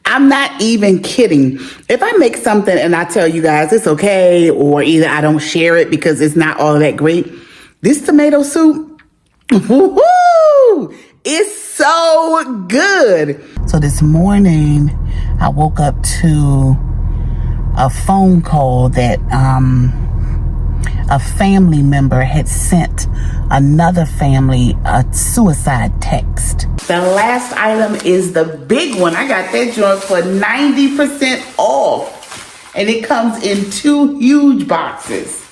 I'm not even kidding. If I make something and I tell you guys it's okay, or either I don't share it because it's not all that great, this tomato soup, woo-hoo, it's so good. So this morning, I woke up to a phone call that a family member had sent another family a suicide text. The last item is the big one. I got that joint for 90% off. And it comes in 2 huge boxes.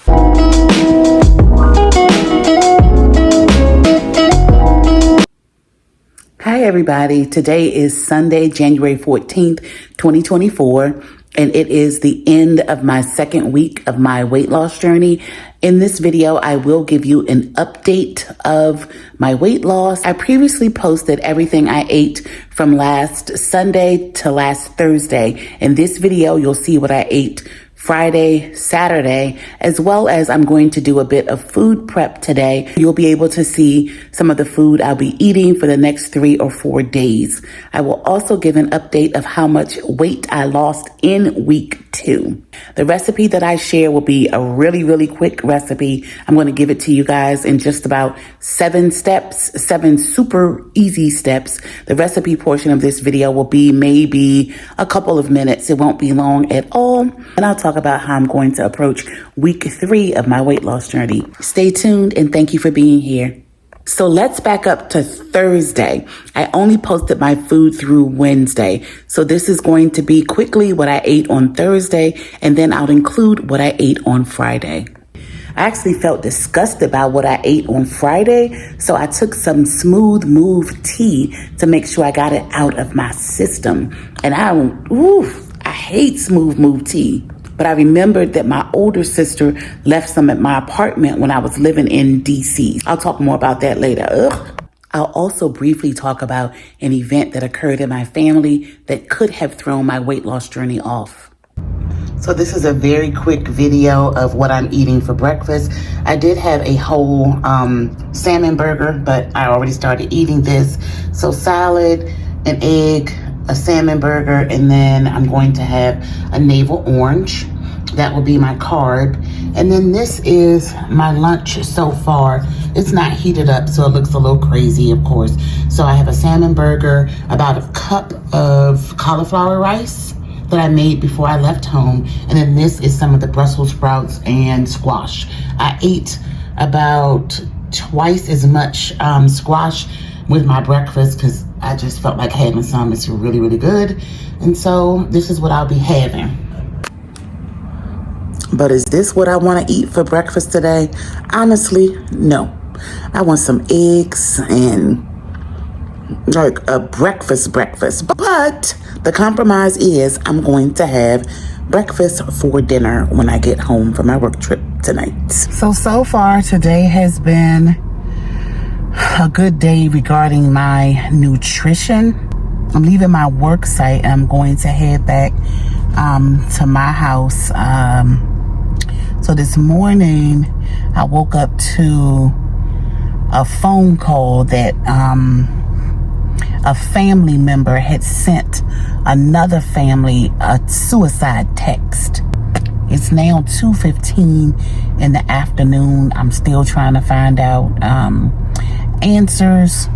Hi everybody. Today is Sunday, January 14th, 2024. And it is the end of my second week of my weight loss journey. In this video, I will give you an update of my weight loss. I previously posted everything I ate from last Sunday to last Thursday. In this video, you'll see what I ate Friday, Saturday, as well as I'm going to do a bit of food prep today. You'll be able to see some of the food I'll be eating for the next 3 or 4 days. I will also give an update of how much weight I lost in week 2. The recipe that I share will be a really quick recipe. I'm going to give it to you guys in just about 7 steps, 7 super easy steps. The recipe portion of this video will be maybe a couple of minutes. It won't be long at all. And I'll talk about how I'm going to approach week 3 of my weight loss journey. Stay tuned and thank you for being here. So let's back up to Thursday. I only posted my food through Wednesday. So this is going to be quickly what I ate on Thursday, and then I'll include what I ate on Friday. I actually felt disgusted about what I ate on Friday, so I took some Smooth Move tea to make sure I got it out of my system. And I hate Smooth Move tea. But I remembered that my older sister left some at my apartment when I was living in DC. I'll talk more about that later. I'll also briefly talk about an event that occurred in my family that could have thrown my weight loss journey off. So this is a very quick video of what I'm eating for breakfast. I did have a whole salmon burger, but I already started eating this. So salad, an egg, a salmon burger, and then I'm going to have a navel orange. That will be my carb. And then this is my lunch so far. It's not heated up, so it looks a little crazy, of course. So I have a salmon burger, about a cup of cauliflower rice that I made before I left home. And then this is some of the Brussels sprouts and squash. I ate about twice as much squash with my breakfast because I just felt like having some. It's really good. And so this is what I'll be having. But is this what I want to eat for breakfast today? Honestly, no. I want some eggs and like a breakfast. But the compromise is I'm going to have breakfast for dinner when I get home from my work trip tonight. So far today has been a good day regarding my nutrition. I'm leaving my work site and I'm going to head back to my house. So this morning I woke up to a phone call that a family member had sent another family a suicide text. It's now 2:15 in the afternoon. I'm still trying to find out answers.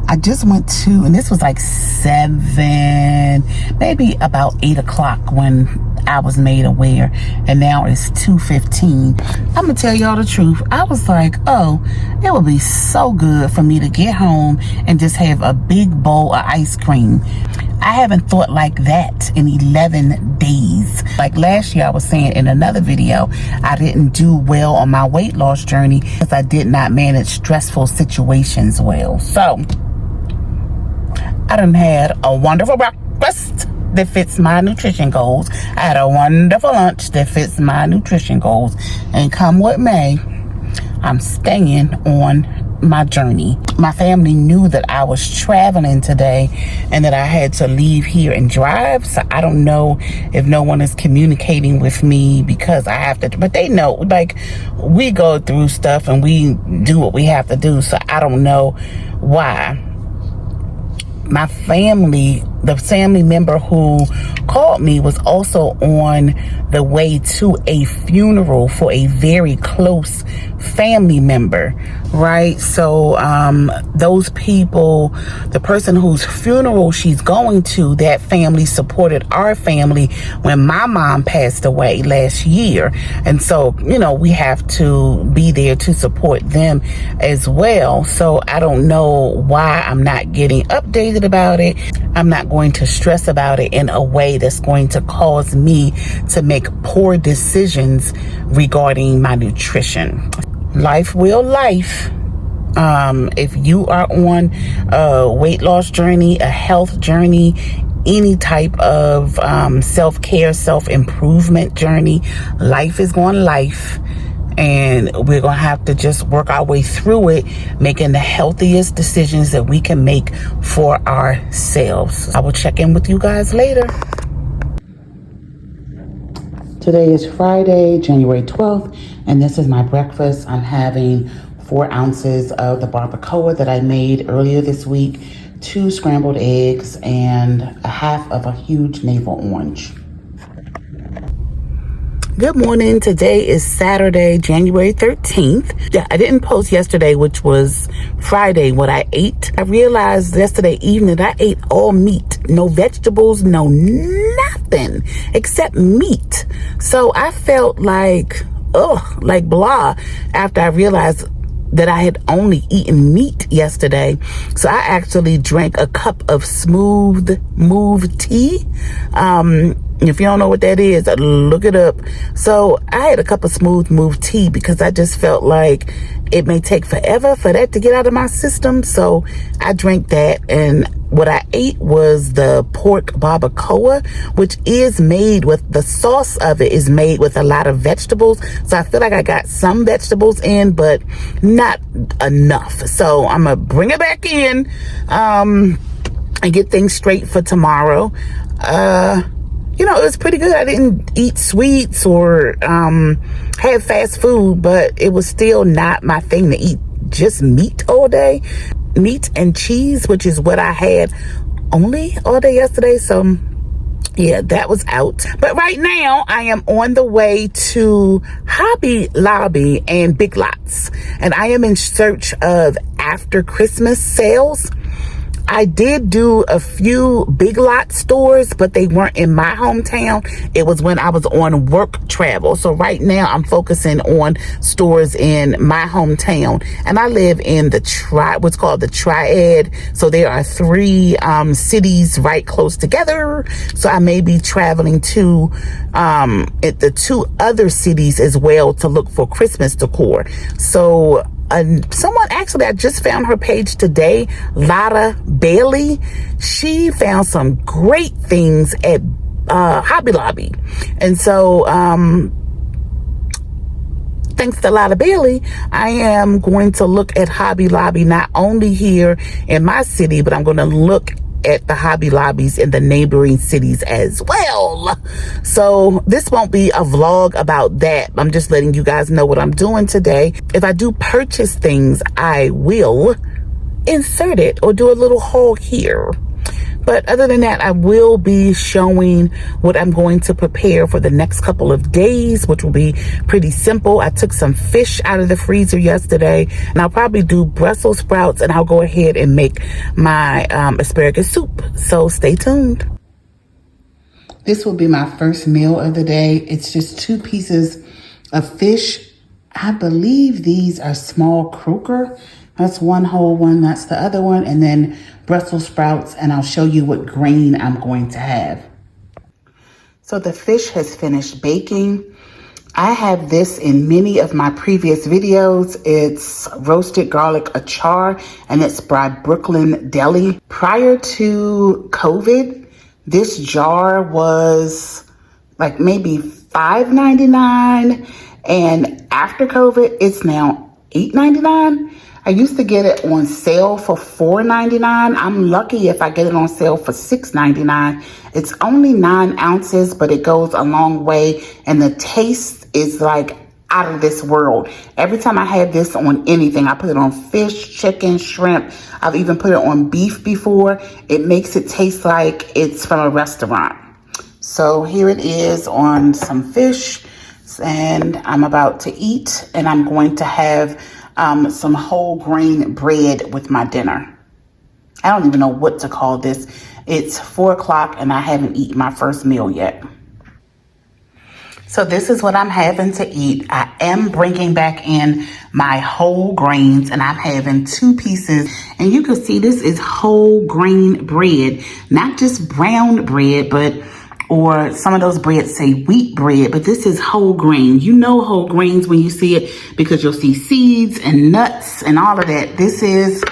I just went to, and this was like 7, maybe about 8 o'clock when I was made aware, and now it's 2:15. I'm gonna tell y'all the truth. I was like, oh, it would be so good for me to get home and just have a big bowl of ice cream. I haven't thought like that in 11 days. Like last year I was saying in another video, I didn't do well on my weight loss journey because I did not manage stressful situations well. So I done had a wonderful breakfast that fits my nutrition goals. I had a wonderful lunch that fits my nutrition goals. And come what may, I'm staying on my journey. My family knew that I was traveling today and that I had to leave here and drive. So I don't know if no one is communicating with me because I have to, but they know, like, we go through stuff and we do what we have to do. So I don't know why. My family the family member who called me was also on the way to a funeral for a very close family member, right? So those people, the person whose funeral she's going to, that family supported our family when my mom passed away last year. And so, you know, we have to be there to support them as well. So I don't know why I'm not getting updated about it. I'm not going to stress about it in a way that's going to cause me to make poor decisions regarding my nutrition. Life will life. If you are on a weight loss journey, a health journey, any type of self-care, self-improvement journey, life is going life. And we're going to have to just work our way through it, making the healthiest decisions that we can make for ourselves. I will check in with you guys later. Today is Friday, January 12th, and this is my breakfast. I'm having 4 ounces of the barbacoa that I made earlier this week, 2 scrambled eggs, and a half of a huge navel orange. Good morning. Today is Saturday, January 13th. Yeah, I didn't post yesterday, which was Friday, what I ate. I realized yesterday evening that I ate all meat. No vegetables, no nothing except meat. So I felt like blah after I realized that I had only eaten meat yesterday. So I actually drank a cup of smooth move tea. If you don't know what that is, look it up. So I had a cup of smooth move tea because I just felt like it may take forever for that to get out of my system. So I drank that, and what I ate was the pork barbacoa, which is made with, the sauce of it is made with a lot of vegetables. So I feel like I got some vegetables in, but not enough. So I'm going to bring it back in and get things straight for tomorrow. You know, it was pretty good. I didn't eat sweets or have fast food, but it was still not my thing to eat just meat all day. Meat and cheese, which is what I had only all day yesterday. So yeah, that was out. But right now I am on the way to Hobby Lobby and Big Lots, and I am in search of after Christmas sales. I did do a few Big Lot stores, but they weren't in my hometown. It was when I was on work travel. So right now I'm focusing on stores in my hometown. And I live in the what's called the Triad. So there are 3 cities right close together. So I may be traveling to at the 2 other cities as well to look for Christmas decor. So someone, actually, I just found her page today, Lotta Bailey. She found some great things at Hobby Lobby. And so, thanks to Lotta Bailey, I am going to look at Hobby Lobby not only here in my city, but I'm going to look at the Hobby Lobbies in the neighboring cities as well. So this won't be a vlog about that. I'm just letting you guys know what I'm doing today. If I do purchase things, I will insert it or do a little haul here. But other than that, I will be showing what I'm going to prepare for the next couple of days, which will be pretty simple. I took some fish out of the freezer yesterday, and I'll probably do Brussels sprouts, and I'll go ahead and make my asparagus soup. So stay tuned. This will be my first meal of the day. It's just 2 pieces of fish. I believe these are small croaker. That's one whole one. That's the other one. And then Brussels sprouts. And I'll show you what grain I'm going to have. So the fish has finished baking. I have this in many of my previous videos. It's roasted garlic achar, and it's by Brooklyn Deli. Prior to COVID, this jar was like maybe $5.99. And after COVID, it's now $8.99. I used to get it on sale for $4.99. I'm lucky if I get it on sale for $6.99. It's only 9 ounces, but it goes a long way. And the taste is like out of this world. Every time I have this on anything, I put it on fish, chicken, shrimp. I've even put it on beef before. It makes it taste like it's from a restaurant. So here it is on some fish, and I'm about to eat, and I'm going to have some whole grain bread with my dinner. I don't even know what to call this. It's 4 o'clock and I haven't eaten my first meal yet. So this is what I'm having to eat. I am bringing back in my whole grains, and I'm having 2 pieces. And you can see this is whole grain bread, not just brown bread, or some of those breads say wheat bread, but this is whole grain. You know whole grains when you see it because you'll see seeds and nuts and all of that. This is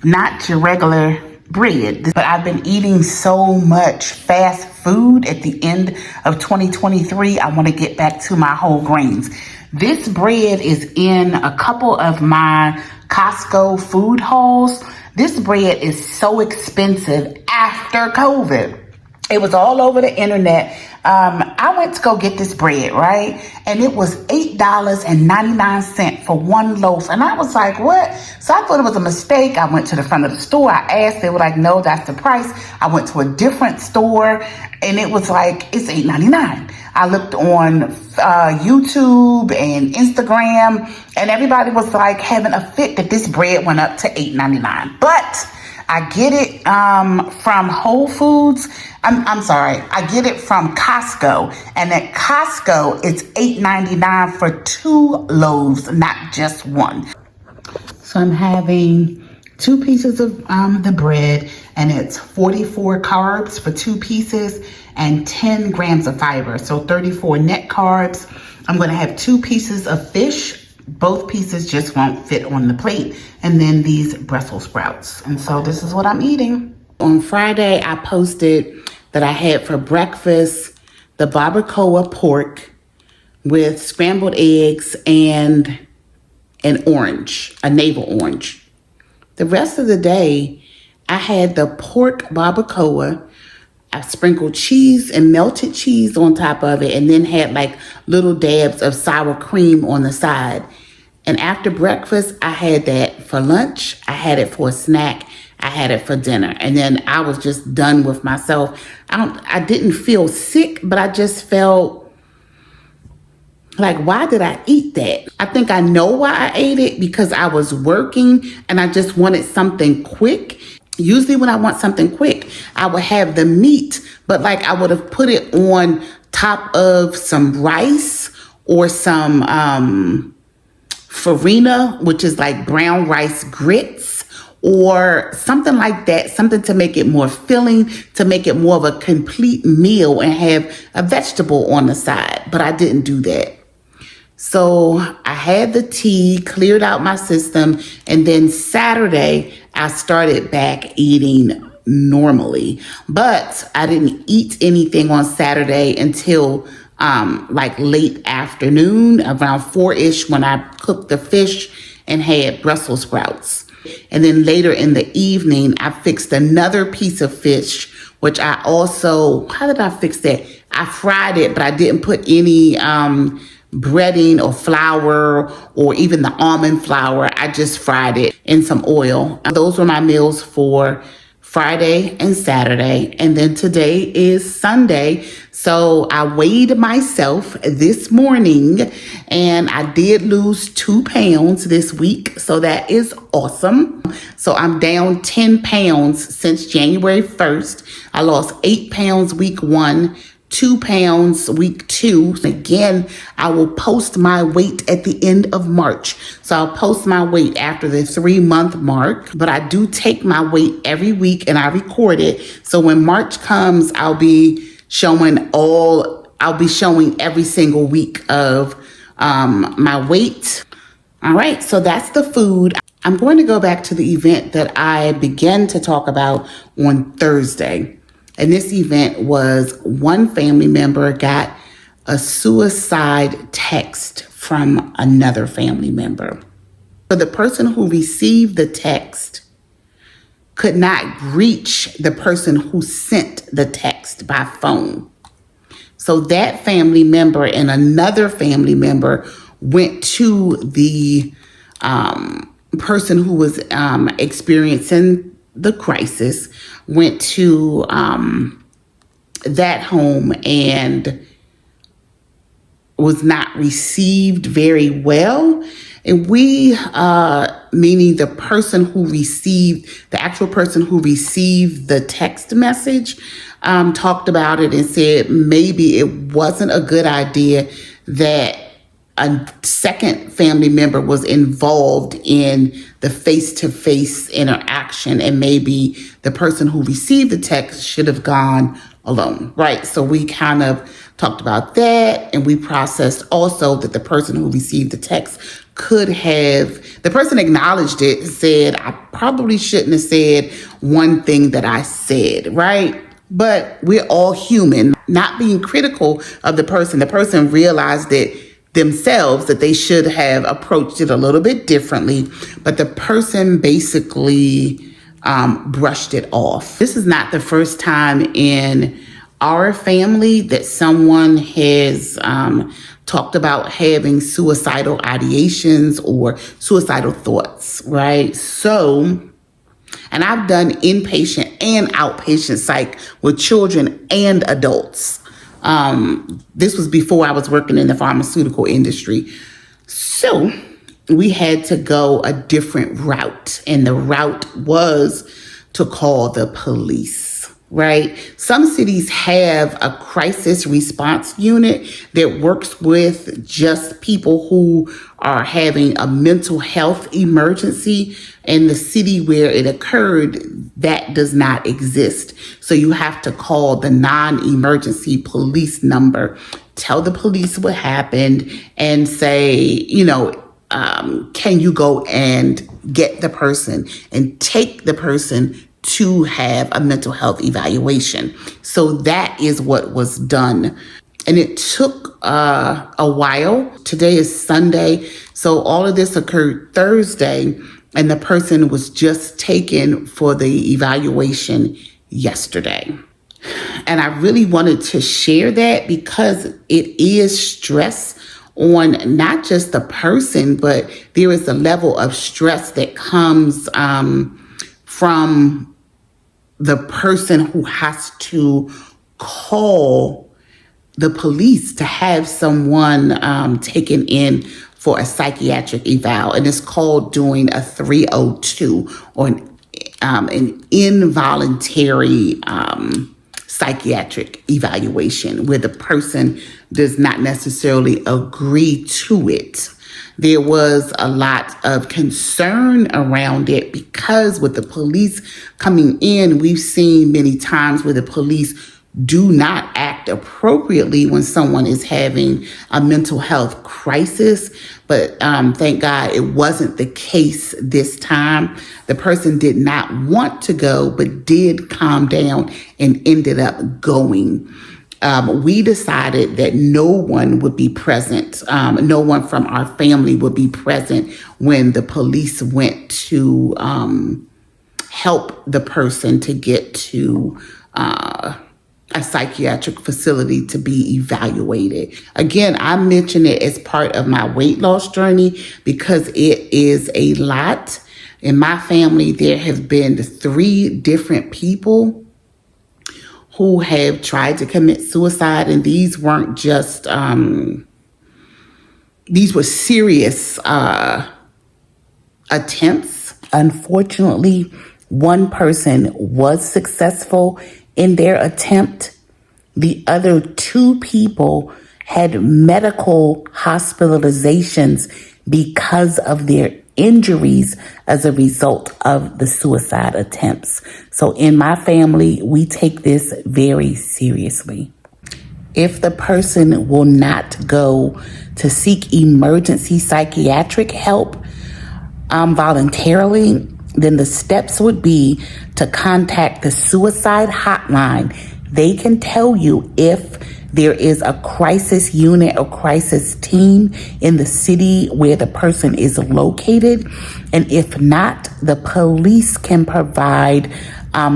not your regular bread. But I've been eating so much fast food at the end of 2023. I want to get back to my whole grains. This bread is in a couple of my Costco food hauls. This bread is so expensive after COVID. It was all over the internet. I went to go get this bread, right? And it was $8.99 for one loaf. And I was like, what? So I thought it was a mistake. I went to the front of the store. I asked, they were like, no, that's the price. I went to a different store and it was like, it's $8.99. I looked on YouTube and Instagram, and everybody was like having a fit that this bread went up to $8.99. But I get it from Whole Foods. I'm sorry. I get it from Costco. And at Costco, it's $8.99 for 2 loaves, not just one. So I'm having 2 pieces of the bread, and it's 44 carbs for 2 pieces and 10 grams of fiber. So 34 net carbs. I'm going to have 2 pieces of fish. Both pieces just won't fit on the plate. And then these Brussels sprouts. And so this is what I'm eating. On Friday, I posted that I had for breakfast the barbacoa pork with scrambled eggs and an orange, a navel orange. The rest of the day, I had the pork barbacoa. I sprinkled cheese and melted cheese on top of it, and then had like little dabs of sour cream on the side. And after breakfast, I had that for lunch. I had it for a snack. I had it for dinner. And then I was just done with myself. I didn't feel sick, but I just felt like, why did I eat that? I think I know why I ate it, because I was working and I just wanted something quick. Usually when I want something quick, I would have the meat, but like I would have put it on top of some rice or some farina, which is like brown rice grits or something like that, something to make it more filling, to make it more of a complete meal and have a vegetable on the side. But I didn't do that. So I had the tea, cleared out my system, and then Saturday I started back eating normally. But I didn't eat anything on Saturday until like late afternoon, around 4-ish, when I cooked the fish and had Brussels sprouts. And then later in the evening, I fixed another piece of fish, which I also, how did I fix that? I fried it, but I didn't put any breading or flour or even the almond flour. I just fried it in some oil. Those were my meals for Friday and Saturday. And then today is Sunday. So I weighed myself this morning and I did lose 2 pounds this week. So that is awesome. So I'm down 10 pounds since January 1st. I lost 8 pounds week 1. 2 pounds week 2. Again, I will post my weight at the end of March. So I'll post my weight after the 3-month mark, but I do take my weight every week and I record it. So when March comes, I'll be showing every single week of my weight. All right, so that's the food. I'm going to go back to the event that I began to talk about on Thursday. And this event was one family member got a suicide text from another family member. So the person who received the text could not reach the person who sent the text by phone. So that family member and another family member went to the person who was experiencing the crisis, went to that home and was not received very well. And we, meaning the person who received, the actual person who received the text message, talked about it and said maybe it wasn't a good idea that a second family member was involved in the face-to-face interaction, and maybe the person who received the text should have gone alone, right? So we kind of talked about that, and we processed also that the person who received the text could have, the person acknowledged it and said, I probably shouldn't have said one thing that I said, right? But we're all human, not being critical of the person realized it themselves that they should have approached it a little bit differently, but the person basically brushed it off. This is not the first time in our family that someone has talked about having suicidal ideations or suicidal thoughts, right? So, and I've done inpatient and outpatient psych with children and adults. This was before I was working in the pharmaceutical industry. So we had to go a different route, and the route was to call the police, right? Some cities have a crisis response unit that works with just people who are having a mental health emergency. In the city where it occurred, that does not exist. So you have to call the non-emergency police number, tell the police what happened, and say, can you go and get the person and take the person to have a mental health evaluation. So that is what was done. And it took a while. Today is Sunday. So all of this occurred Thursday, and the person was just taken for the evaluation yesterday. And I really wanted to share that because it is stress on not just the person, but there is a level of stress that comes from the person who has to call the police to have someone taken in for a psychiatric eval. And it's called doing a 302 or an involuntary psychiatric evaluation where the person does not necessarily agree to it. There was a lot of concern around it because with the police coming in, we've seen many times where the police do not act appropriately when someone is having a mental health crisis. But thank God it wasn't the case this time. The person did not want to go, but did calm down and ended up going. We decided that no one would be present. No one from our family would be present when the police went to help the person to get to a psychiatric facility to be evaluated. Again, I mention it as part of my weight loss journey because it is a lot. In my family, there have been 3 different people who have tried to commit suicide, and these weren't just, these were serious attempts. Unfortunately, one person was successful in their attempt. The other 2 people had medical hospitalizations because of their injuries as a result of the suicide attempts. So in my family, we take this very seriously. If the person will not go to seek emergency psychiatric help voluntarily, then the steps would be to contact the suicide hotline. They can tell you if there is a crisis unit or crisis team in the city where the person is located. And if not, the police can provide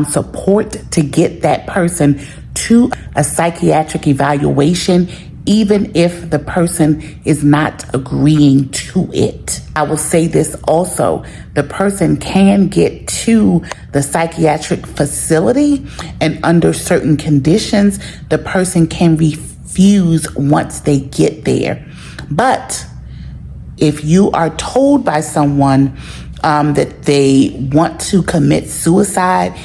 support to get that person to a psychiatric evaluation even if the person is not agreeing to it. I will say this also, the person can get to the psychiatric facility, and under certain conditions, the person can refuse once they get there. But if you are told by someone that they want to commit suicide,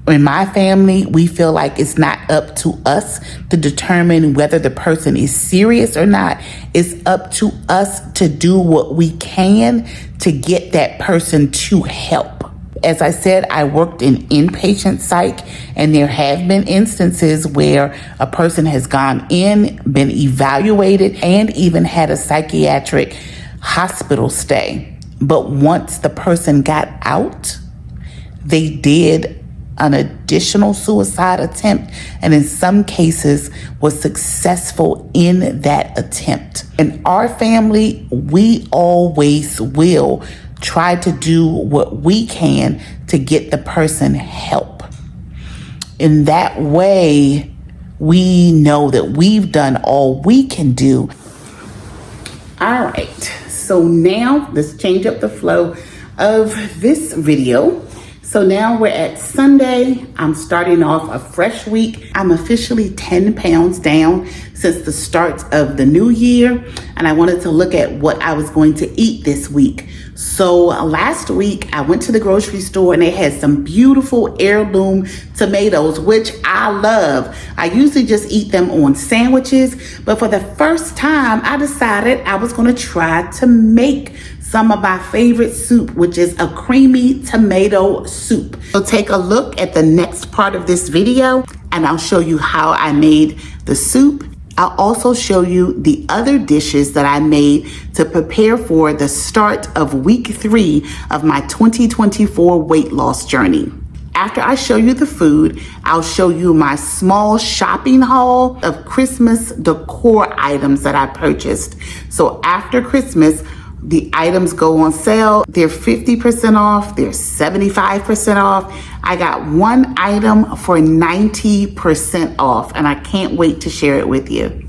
in my family, we feel like it's not up to us to determine whether the person is serious or not. It's up to us to do what we can to get that person to help. As I said, I worked in inpatient psych, and there have been instances where a person has gone in, been evaluated, and even had a psychiatric hospital stay. But once the person got out, they did an additional suicide attempt, and in some cases was successful in that attempt. In our family, we always will try to do what we can to get the person help. In that way, we know that we've done all we can do. All right, so now let's change up the flow of this video. So now we're at Sunday. I'm starting off a fresh week. I'm officially 10 pounds down since the start of the new year, and I wanted to look at what I was going to eat this week. So last week I went to the grocery store and they had some beautiful heirloom tomatoes, which I love. I usually just eat them on sandwiches, but for the first time I decided I was going to try to make some of my favorite soup, which is a creamy tomato soup. So take a look at the next part of this video and I'll show you how I made the soup. I'll also show you the other dishes that I made to prepare for the start of week 3 of my 2024 weight loss journey. After I show you the food, I'll show you my small shopping haul of Christmas decor items that I purchased. So after Christmas, the items go on sale. They're 50% off. They're 75% off. I got one item for 90% off, and I can't wait to share it with you.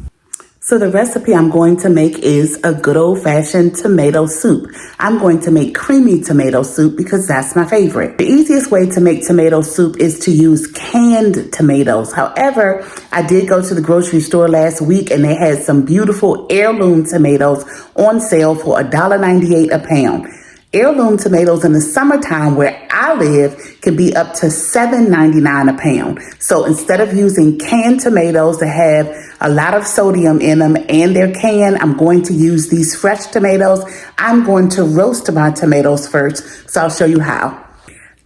So the recipe I'm going to make is a good old-fashioned tomato soup. I'm going to make creamy tomato soup because that's my favorite. The easiest way to make tomato soup is to use canned tomatoes. However, I did go to the grocery store last week and they had some beautiful heirloom tomatoes on sale for $1.98 a pound. Heirloom tomatoes in the summertime where I live can be up to $7.99 a pound. So instead of using canned tomatoes that have a lot of sodium in them and they're canned, I'm going to use these fresh tomatoes. I'm going to roast my tomatoes first, so I'll show you how.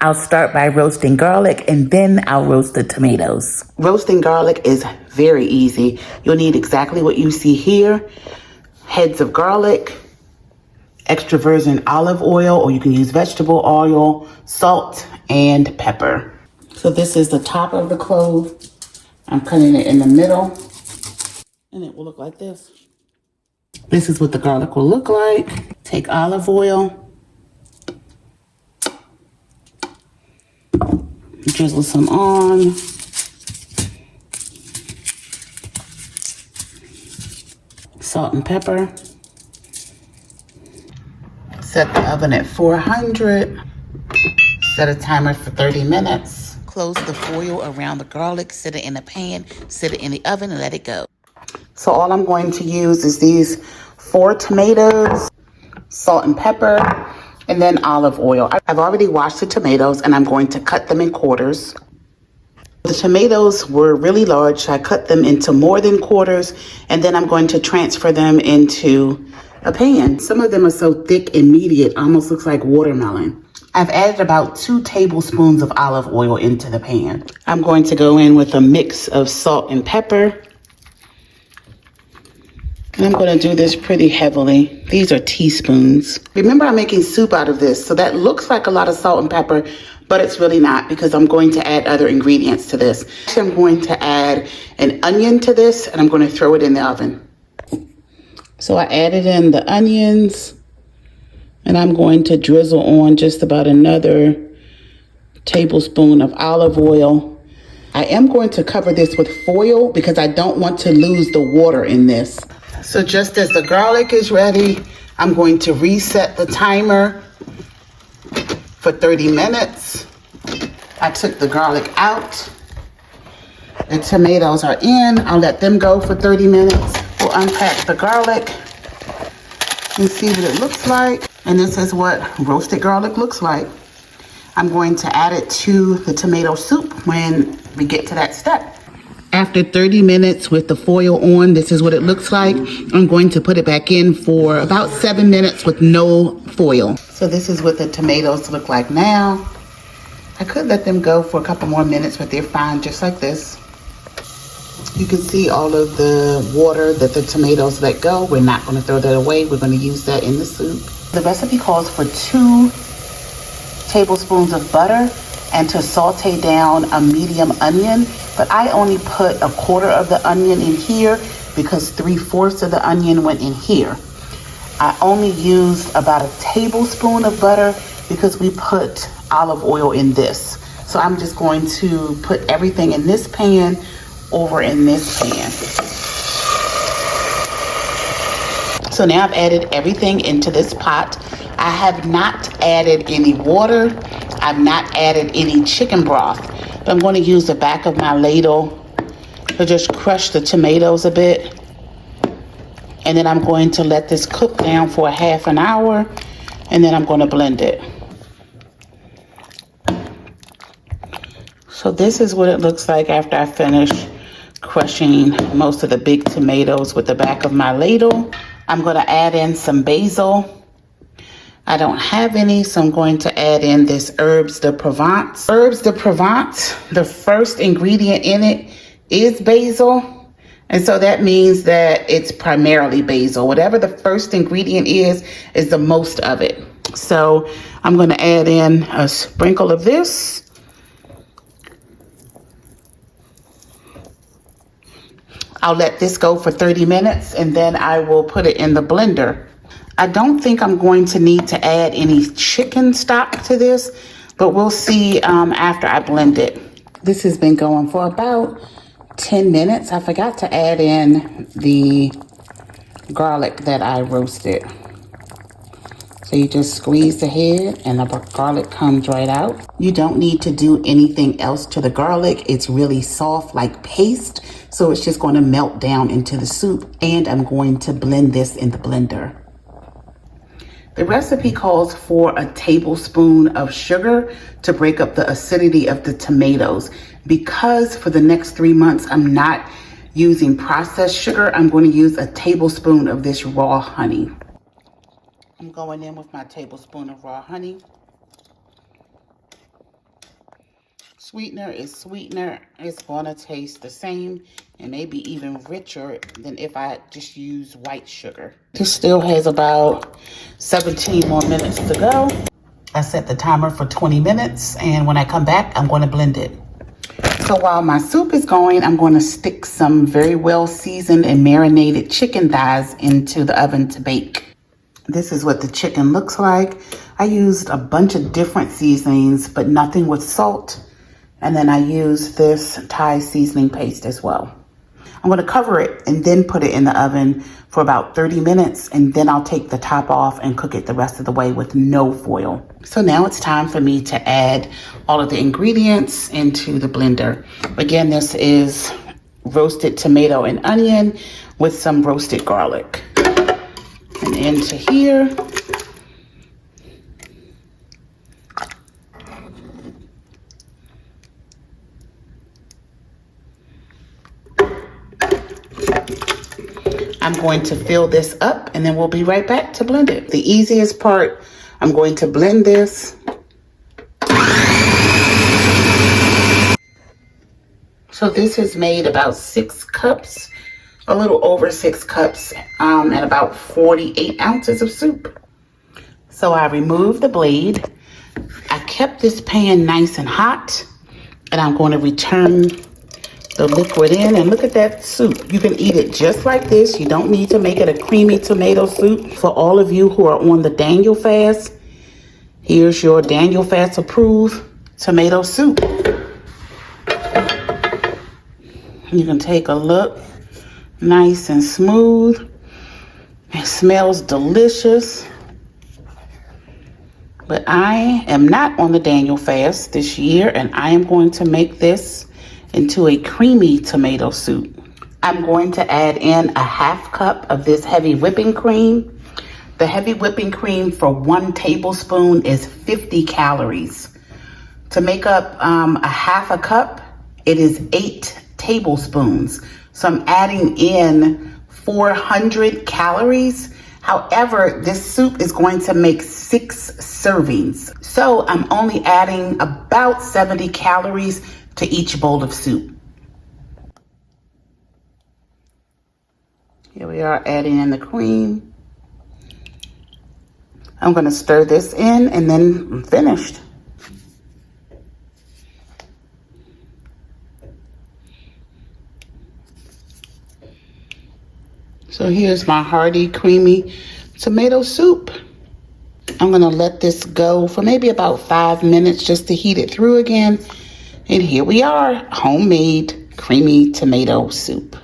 I'll start by roasting garlic and then I'll roast the tomatoes. Roasting garlic is very easy. You'll need exactly what you see here: heads of garlic, extra virgin olive oil, or you can use vegetable oil, salt, and pepper. So this is the top of the clove. I'm cutting it in the middle, and it will look like this. This is what the garlic will look like. Take olive oil, drizzle some on. Salt and pepper. Set the oven at 400. Set a timer for 30 minutes. Close the foil around the garlic, set it in a pan, set it in the oven, and let it go. So all I'm going to use is these 4 tomatoes, salt and pepper, and then olive oil. I've already washed the tomatoes and I'm going to cut them in quarters. The tomatoes were really large, so I cut them into more than quarters, and then I'm going to transfer them into a pan. Some of them are so thick and meaty, it almost looks like watermelon. I've added about 2 tablespoons of olive oil into the pan. I'm going to go in with a mix of salt and pepper. And I'm going to do this pretty heavily. These are teaspoons. Remember, I'm making soup out of this, so that looks like a lot of salt and pepper, but it's really not because I'm going to add other ingredients to this. I'm going to add an onion to this, and I'm going to throw it in the oven. So I added in the onions, and I'm going to drizzle on just about another tablespoon of olive oil. I am going to cover this with foil because I don't want to lose the water in this. So just as the garlic is ready, I'm going to reset the timer for 30 minutes. I took the garlic out. The tomatoes are in. I'll let them go for 30 minutes. We'll unpack the garlic and see what it looks like. And this is what roasted garlic looks like. I'm going to add it to the tomato soup when we get to that step. After 30 minutes with the foil on, this is what it looks like. I'm going to put it back in for about 7 minutes with no foil. So this is what the tomatoes look like now. I could let them go for a couple more minutes, but they're fine just like this. You can see all of the water that the tomatoes let go. We're not going to throw that away. We're going to use that in the soup. The recipe calls for 2 tablespoons of butter and to saute down a medium onion, but I only put 1/4 of the onion in here because 3/4 of the onion went in here. I only used about 1 tablespoon of butter because we put olive oil in this. So I'm just going to put everything in this pan over in this pan. So now I've added everything into this pot. I have not added any water. I've not added any chicken broth. But I'm going to use the back of my ladle to just crush the tomatoes a bit. And then I'm going to let this cook down for a half an hour. And then I'm going to blend it. So this is what it looks like after I finish crushing most of the big tomatoes with the back of my ladle. I'm going to add in some basil. I don't have any, so I'm going to add in this herbes de Provence. Herbes de Provence, the first ingredient in it is basil. And so that means that it's primarily basil. Whatever the first ingredient is the most of it. So I'm going to add in a sprinkle of this. I'll let this go for 30 minutes and then I will put it in the blender. I don't think I'm going to need to add any chicken stock to this, but we'll see after I blend it. This has been going for about 10 minutes. I forgot to add in the garlic that I roasted. So you just squeeze the head and the garlic comes right out. You don't need to do anything else to the garlic. It's really soft like paste. So it's just going to melt down into the soup. And I'm going to blend this in the blender. The recipe calls for 1 tablespoon of sugar to break up the acidity of the tomatoes. Because for the next 3 months, I'm not using processed sugar, I'm going to use 1 tablespoon of this raw honey. I'm going in with my tablespoon of raw honey. Sweetener is sweetener. It's going to taste the same and maybe even richer than if I just use white sugar. This still has about 17 more minutes to go. I set the timer for 20 minutes and when I come back, I'm going to blend it. So while my soup is going, I'm going to stick some very well seasoned and marinated chicken thighs into the oven to bake. This is what the chicken looks like. I used a bunch of different seasonings, but nothing with salt. And then I used this Thai seasoning paste as well. I'm going to cover it and then put it in the oven for about 30 minutes. And then I'll take the top off and cook it the rest of the way with no foil. So now it's time for me to add all of the ingredients into the blender. Again, this is roasted tomato and onion with some roasted garlic. And into here. I'm going to fill this up and then we'll be right back to blend it. The easiest part, I'm going to blend this. So this has made about 6 cups, a little over 6 cups, and about 48 ounces of soup. So I removed the blade. I kept this pan nice and hot, and I'm going to return the liquid in, and look at that soup. You can eat it just like this. You don't need to make it a creamy tomato soup. For all of you who are on the Daniel fast, here's your Daniel fast approved tomato soup. You can take a look. Nice and smooth. It smells delicious. But I am not on the Daniel fast this year, and I am going to make this into a creamy tomato soup. I'm going to add in a half cup of this heavy whipping cream. The heavy whipping cream for 1 tablespoon is 50 calories. To make up a half a cup, it is 8 tablespoons. So I'm adding in 400 calories. However, this soup is going to make 6 servings. So I'm only adding about 70 calories to each bowl of soup. Here we are adding in the cream. I'm going to stir this in and then I'm finished. So here's my hearty, creamy tomato soup. I'm going to let this go for maybe about 5 minutes just to heat it through again. And here we are, homemade creamy tomato soup.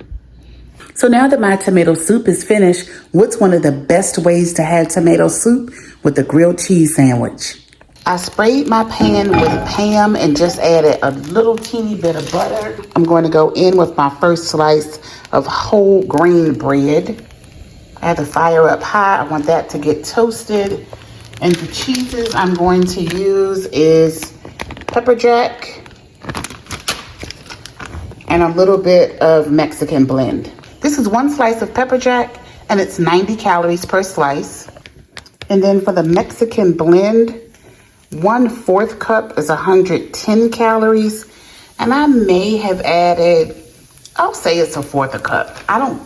So now that my tomato soup is finished, what's one of the best ways to have tomato soup? With a grilled cheese sandwich. I sprayed my pan with Pam and just added a little teeny bit of butter. I'm going to go in with my first slice of whole grain bread. I have the fire up high. I want that to get toasted. And the cheeses I'm going to use is pepper jack and a little bit of Mexican blend. This is 1 slice of pepper jack and it's 90 calories per slice. And then for the Mexican blend, 1/4 cup is 110 calories. And I may have added, I'll say it's 1/4 cup.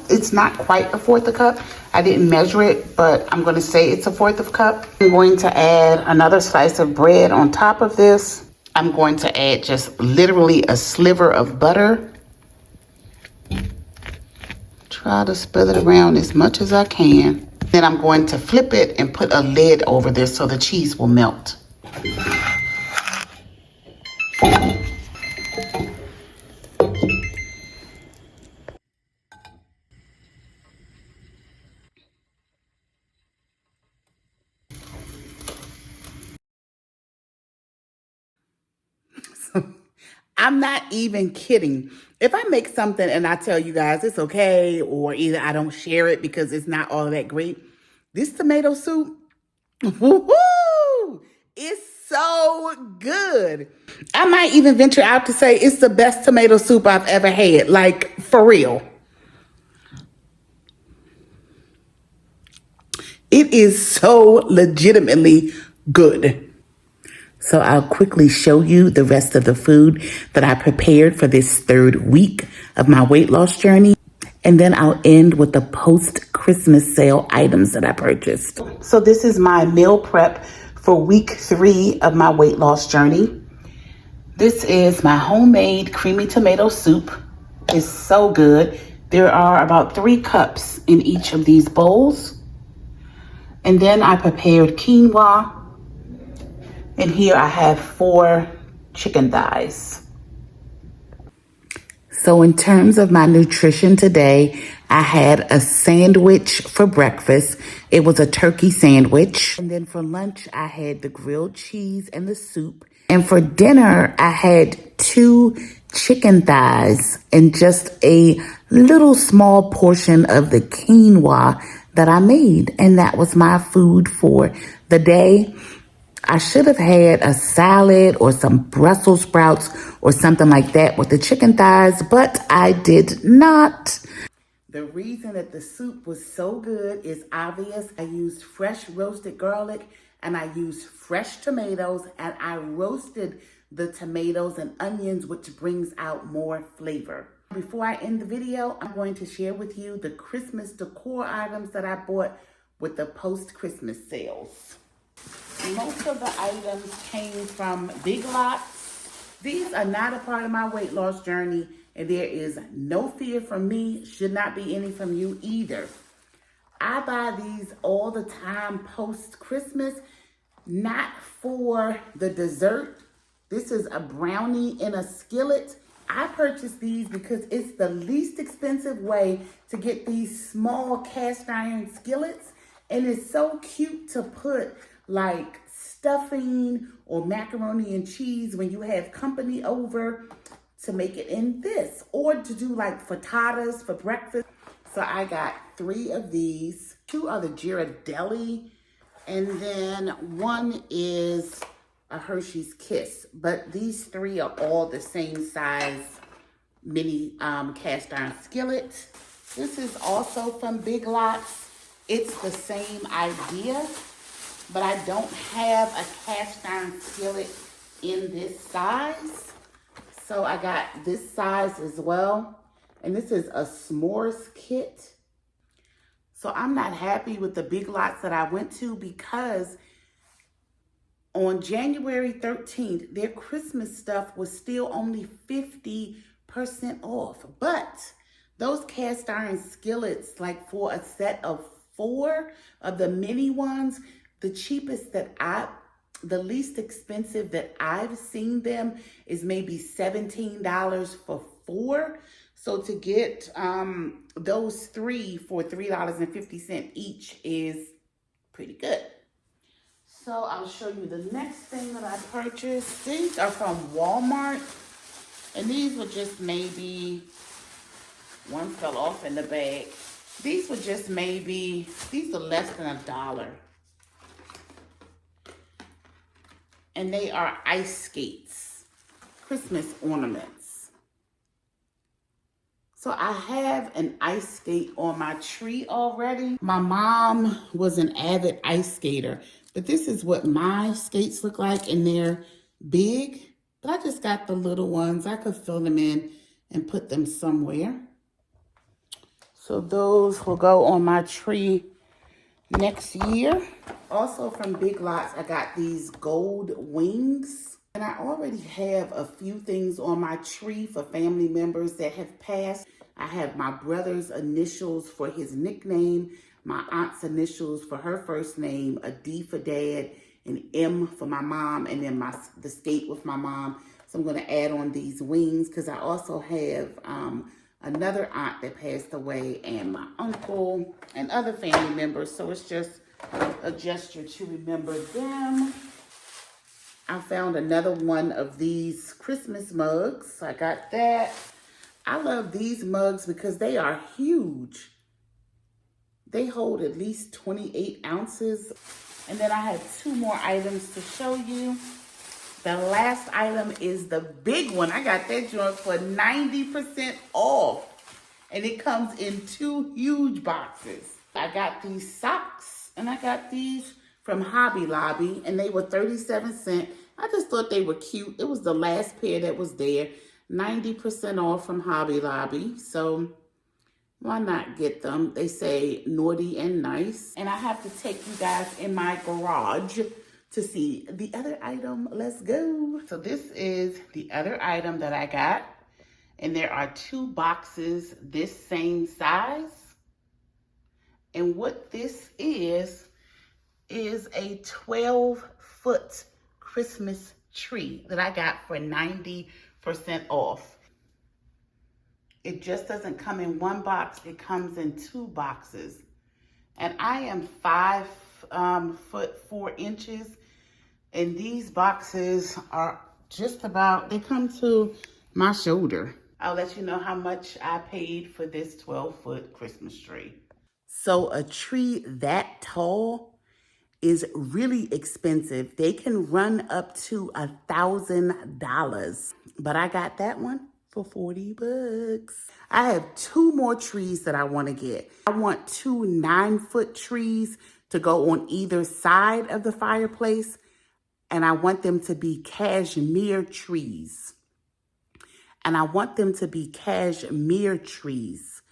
It's not quite 1/4 cup. I didn't measure it, but I'm going to say it's 1/4 cup. I'm going to add another slice of bread on top of this. I'm going to add just literally a sliver of butter. Try to spread it around as much as I can. Then I'm going to flip it and put a lid over this so the cheese will melt. I'm not even kidding. If I make something and I tell you guys it's okay, or either I don't share it because it's not all that great, this tomato soup, woo-hoo, it's so good. I might even venture out to say it's the best tomato soup I've ever had, like for real. It is so legitimately good. So I'll quickly show you the rest of the food that I prepared for this 3rd week of my weight loss journey. And then I'll end with the post-Christmas sale items that I purchased. So this is my meal prep for week 3 of my weight loss journey. This is my homemade creamy tomato soup. It's so good. There are about 3 cups in each of these bowls. And then I prepared quinoa. And here I have 4 chicken thighs. So in terms of my nutrition today, I had a sandwich for breakfast. It was a turkey sandwich. And then for lunch, I had the grilled cheese and the soup. And for dinner, I had 2 chicken thighs and just a little small portion of the quinoa that I made. And that was my food for the day. I should have had a salad or some Brussels sprouts or something like that with the chicken thighs, but I did not. The reason that the soup was so good is obvious. I used fresh roasted garlic and I used fresh tomatoes, and I roasted the tomatoes and onions, which brings out more flavor. Before I end the video, I'm going to share with you the Christmas decor items that I bought with the post-Christmas sales. Most of the items came from Big Lots. These are not a part of my weight loss journey, and there is no fear from me, should not be any from you either. I buy these all the time post-Christmas, not for the dessert. This is a brownie in a skillet. I purchased these because it's the least expensive way to get these small cast iron skillets. And it's so cute to put like stuffing or macaroni and cheese when you have company over, to make it in this, or to do like frittatas for breakfast. So I got 3 of these. 2 are the Ghirardelli, and then 1 is a Hershey's Kiss. But these 3 are all the same size mini cast iron skillet. This is also from Big Lots. It's the same idea, but I don't have a cast iron skillet in this size. So I got this size as well. And this is a s'mores kit. So I'm not happy with the Big Lots that I went to, because on January 13th, their Christmas stuff was still only 50% off. But those cast iron skillets, like for a set of 4 of the mini ones, the cheapest the least expensive that I've seen them is maybe $17 for 4. So to get those 3 for $3.50 each is pretty good. So I'll show you the next thing that I purchased. These are from Walmart. And these were just maybe, one fell off in the bag. These were just maybe, these are less than $1. And they are ice skates, Christmas ornaments. So I have an ice skate on my tree already. My mom was an avid ice skater, but this is what my skates look like, and they're big. But I just got the little ones. I could fill them in and put them somewhere. So those will go on my tree next year. Also from Big Lots, I got these gold wings. And I already have a few things on my tree for family members that have passed. I have my brother's initials for his nickname, my aunt's initials for her first name, a D for dad, an M for my mom, and then the skate with my mom. So I'm going to add on these wings, because I also have another aunt that passed away, and my uncle and other family members. So it's just a gesture to remember them. I found another one of these Christmas mugs. I got that. I love these mugs because they are huge. They hold at least 28 ounces. And then I have 2 more items to show you. The last item is the big one. I got that joint for 90% off. And it comes in 2 huge boxes. I got these socks, and I got these from Hobby Lobby, and they were 37 cents. I just thought they were cute. It was the last pair that was there. 90% off from Hobby Lobby. So why not get them? They say naughty and nice. And I have to take you guys in my garage to see the other item. Let's go. So this is the other item that I got. And there are 2 boxes this same size. And what this is a 12-foot Christmas tree that I got for 90% off. It just doesn't come in 1 box. It comes in 2 boxes. And I am 5 foot 4 inches. And these boxes are just about, they come to my shoulder. I'll let you know how much I paid for this 12-foot Christmas tree. So a tree that tall is really expensive. They can run up to $1,000. But I got that one for 40 bucks. I have 2 more trees that I want to get. I want 2 9-foot trees to go on either side of the fireplace. And I want them to be cashmere trees. And I want them to be cashmere trees.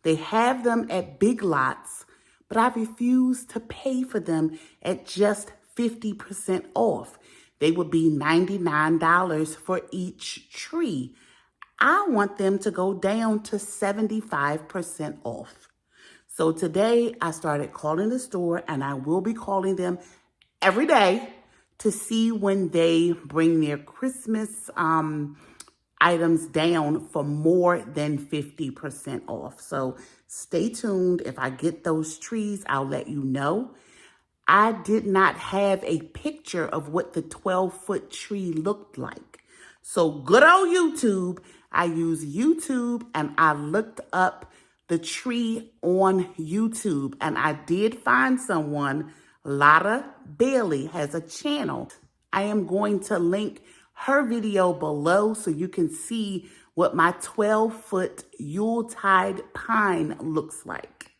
They have them at Big Lots, but I refuse to pay for them at just 50% off. They would be $99 for each tree. I want them to go down to 75% off. So today I started calling the store, and I will be calling them every day to see when they bring their Christmas items down for more than 50% off. So stay tuned. If I get those trees, I'll let you know. I did not have a picture of what the 12-foot tree looked like. So good old YouTube, I used YouTube and I looked up the tree on YouTube, and I did find someone. Lotta Bailey has a channel. I am going to link her video below so you can see what my 12-foot Yuletide pine looks like.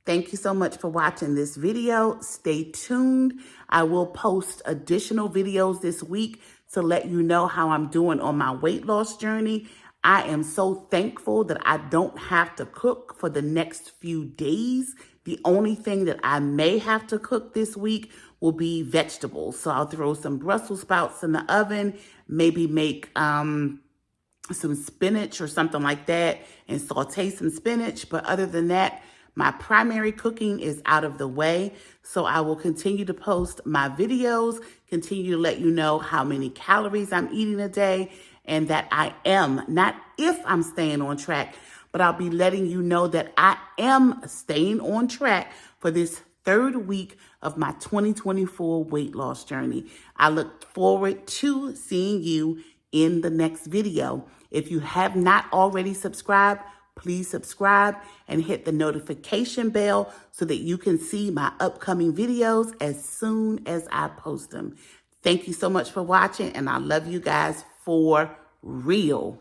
Thank you so much for watching this video. Stay tuned. I will post additional videos this week to let you know how I'm doing on my weight loss journey. I am so thankful that I don't have to cook for the next few days. The only thing that I may have to cook this week will be vegetables. So I'll throw some Brussels sprouts in the oven, maybe make some spinach or something like that and saute some spinach. But other than that, my primary cooking is out of the way. So I will continue to post my videos, continue to let you know how many calories I'm eating a day, and that I am, not if I'm staying on track, but I'll be letting you know that I am staying on track for this third week of my 2024 weight loss journey. I look forward to seeing you in the next video. If you have not already subscribed, please subscribe and hit the notification bell so that you can see my upcoming videos as soon as I post them. Thank you so much for watching, and I love you guys for real.